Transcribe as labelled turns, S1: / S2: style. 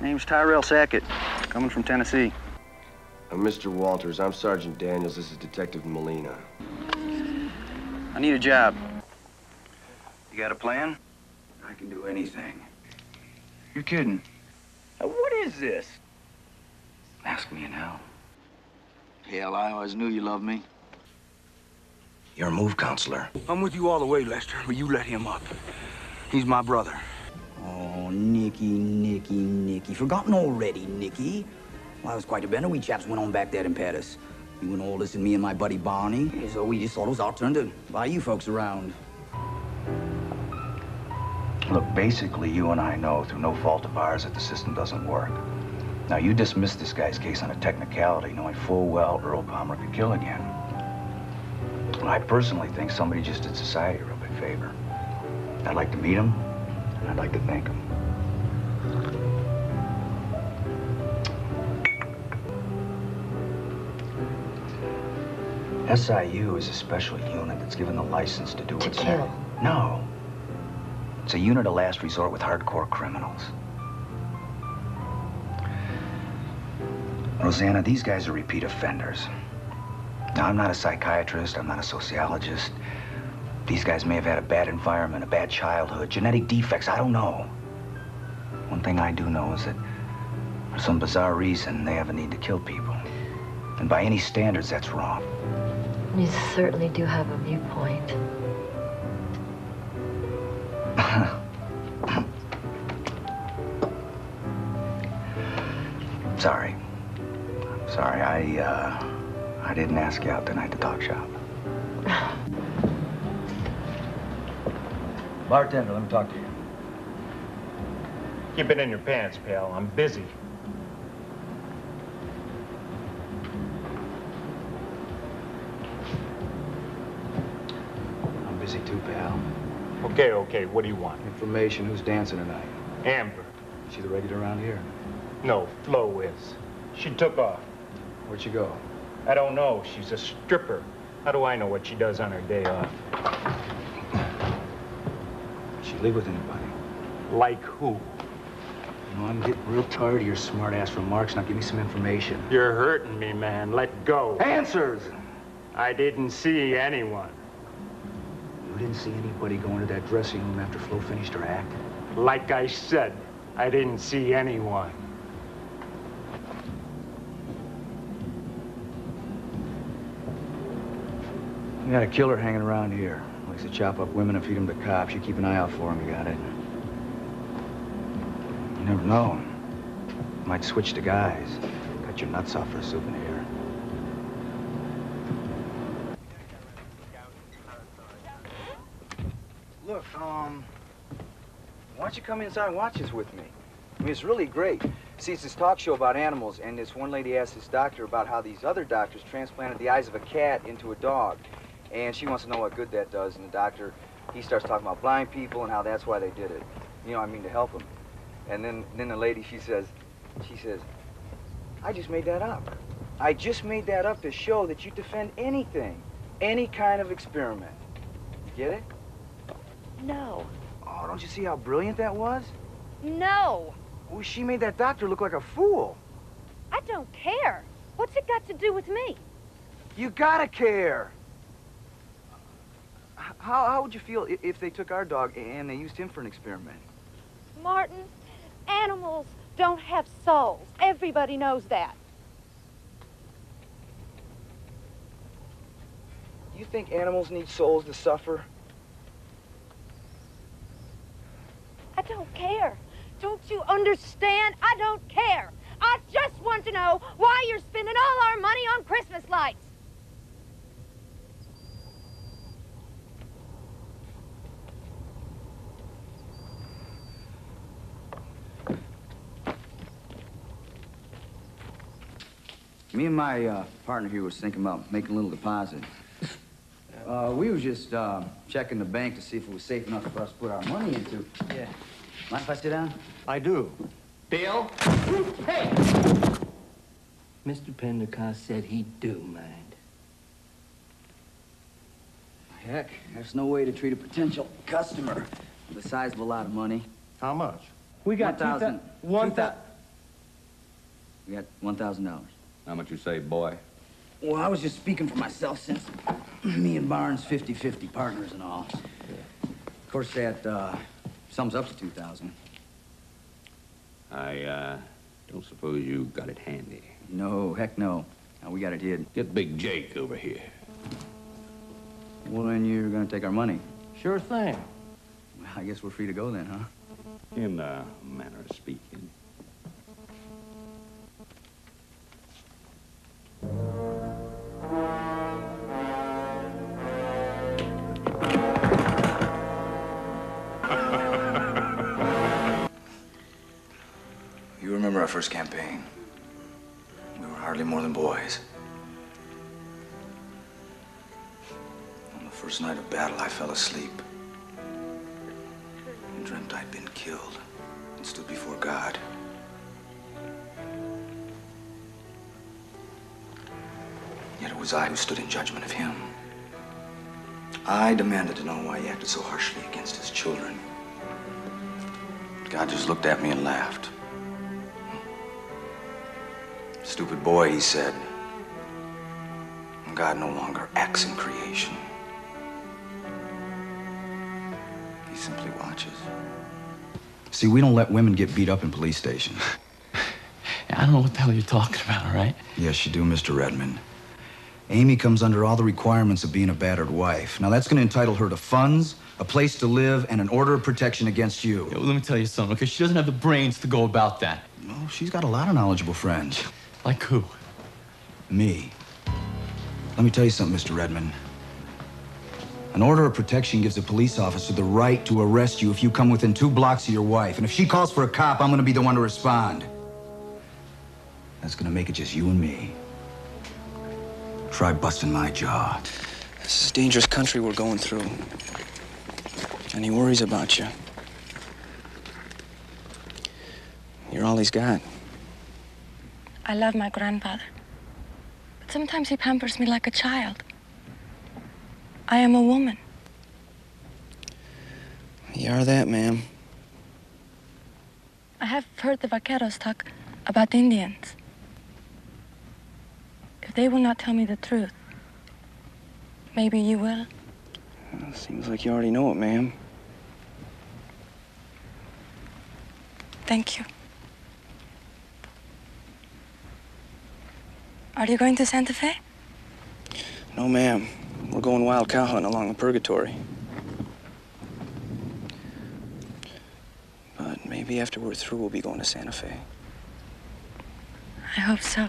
S1: Name's Tyrell Sackett, coming from Tennessee.
S2: I'm Mr. Walters. I'm Sergeant Daniels. This is Detective Molina.
S1: I need a job. You got a plan?
S3: I can do anything. You're kidding. What is this? Ask me now. Hell, I always knew you loved me. You're a move counselor.
S4: I'm with you all the way, Lester, but you let him up. He's my brother.
S5: Oh, Nicky. Forgotten already, Nicky? Well, it was quite a bender. We chaps went on back there in Paris. You and Aldous and me and my buddy Barney. So we just thought it was our turn to buy you folks around.
S3: Look, basically, you and I know through no fault of ours that the system doesn't work. Now, you dismissed this guy's case on a technicality, knowing full well Earl Palmer could kill again. I personally think somebody just did society a real big favor. I'd like to meet him, and I'd like to thank him. SIU is a special unit that's given the license to do what's
S6: to kill.
S3: No. It's a unit of last resort with hardcore criminals. Rosanna, these guys are repeat offenders. Now, I'm not a psychiatrist, I'm not a sociologist. These guys may have had a bad environment, a bad childhood, genetic defects, I don't know. One thing I do know is that for some bizarre reason, they have a need to kill people. And by any standards, that's wrong.
S6: You certainly do have a viewpoint.
S3: Sorry. I didn't ask you out tonight to talk shop. Bartender, let me talk to you.
S7: Keep it in your pants, pal. I'm busy.
S3: I'm busy too, pal.
S7: Okay. What do you want?
S3: Information, who's dancing tonight?
S7: Amber.
S3: She the regular around here?
S7: No, Flo is. She took off.
S3: Where'd she go?
S7: I don't know. She's a stripper. How do I know what she does on her day off?
S3: Did she live with anybody?
S7: Like who?
S3: You know, I'm getting real tired of your smart-ass remarks. Now give me some information.
S7: You're hurting me, man. Let go.
S3: Answers!
S7: I didn't see anyone.
S3: You didn't see anybody go into that dressing room after Flo finished her act?
S7: Like I said, I didn't see anyone.
S3: We got a killer hanging around here. Likes to chop up women and feed them to cops. You keep an eye out for him, you got it? You never know. Might switch to guys. Cut your nuts off for a souvenir.
S5: Look, why don't you come inside and watch this with me? I mean, it's really great. See, it's this talk show about animals, and this one lady asked this doctor about how these other doctors transplanted the eyes of a cat into a dog. And she wants to know what good that does, and the doctor, he starts talking about blind people and how that's why they did it. You know, I mean, to help them. And then the lady, she says, I just made that up. I just made that up to show that you defend anything, any kind of experiment. You get it?
S6: No.
S5: Oh, don't you see how brilliant that was?
S6: No.
S5: Well, she made that doctor look like a fool.
S6: I don't care. What's it got to do with me?
S5: You gotta care. How would you feel if they took our dog and they used him for an experiment?
S6: Martin, animals don't have souls. Everybody knows that.
S5: You think animals need souls to suffer?
S6: I don't care. Don't you understand? I don't care. I just want to know why you're spending all our money on Christmas lights.
S5: Me and my partner here was thinking about making a little deposit. We was just checking the bank to see if it was safe enough for us to put our money into. Yeah. Mind if I sit down?
S7: I do. Bill? Hey!
S8: Mr. Pendergast said he do mind.
S5: Heck, there's no way to treat a potential customer with a sizable lot of money.
S7: How much?
S8: We got
S5: 1,000. We got $1,000.
S9: How much you say, boy?
S5: Well, I was just speaking for myself since me and Barnes 50-50 partners and all. Of course, that sums up to 2,000.
S9: I don't suppose you got it handy.
S5: No, heck no. No, we got it hid.
S9: Get Big Jake over here.
S5: Well, then you're gonna take our money.
S8: Sure thing.
S5: Well, I guess we're free to go then, huh?
S9: In a manner of speaking.
S3: You remember our first campaign? We were hardly more than boys. On the first night of battle, I fell asleep and dreamt I'd been killed and stood before God. Yet it was I who stood in judgment of him. I demanded to know why he acted so harshly against his children. God just looked at me and laughed. Stupid boy, he said. God no longer acts in creation. He simply watches. See, we don't let women get beat up in police stations.
S10: I don't know what the hell you're talking about, all right?
S3: Yes, you do, Mr. Redmond. Amy comes under all the requirements of being a battered wife. Now, that's going to entitle her to funds, a place to live, and an order of protection against you.
S10: Yeah, well, let me tell you something, okay? She doesn't have the brains to go about that.
S3: Well, she's got a lot of knowledgeable friends.
S10: Like who?
S3: Me. Let me tell you something, Mr. Redmond. An order of protection gives a police officer the right to arrest you if you come within 2 blocks of your wife. And if she calls for a cop, I'm going to be the one to respond. That's going to make it just you and me. Try busting my jaw.
S1: This is a dangerous country we're going through. And he worries about you. You're all he's got.
S11: I love my grandfather. But sometimes he pampers me like a child. I am a woman.
S1: You are that, ma'am.
S11: I have heard the vaqueros talk about Indians. If they will not tell me the truth, maybe you will.
S1: Well, seems like you already know it, ma'am.
S11: Thank you. Are you going to Santa Fe?
S1: No, ma'am. We're going wild cow hunting along the Purgatory. But maybe after we're through, we'll be going to Santa Fe.
S11: I hope so.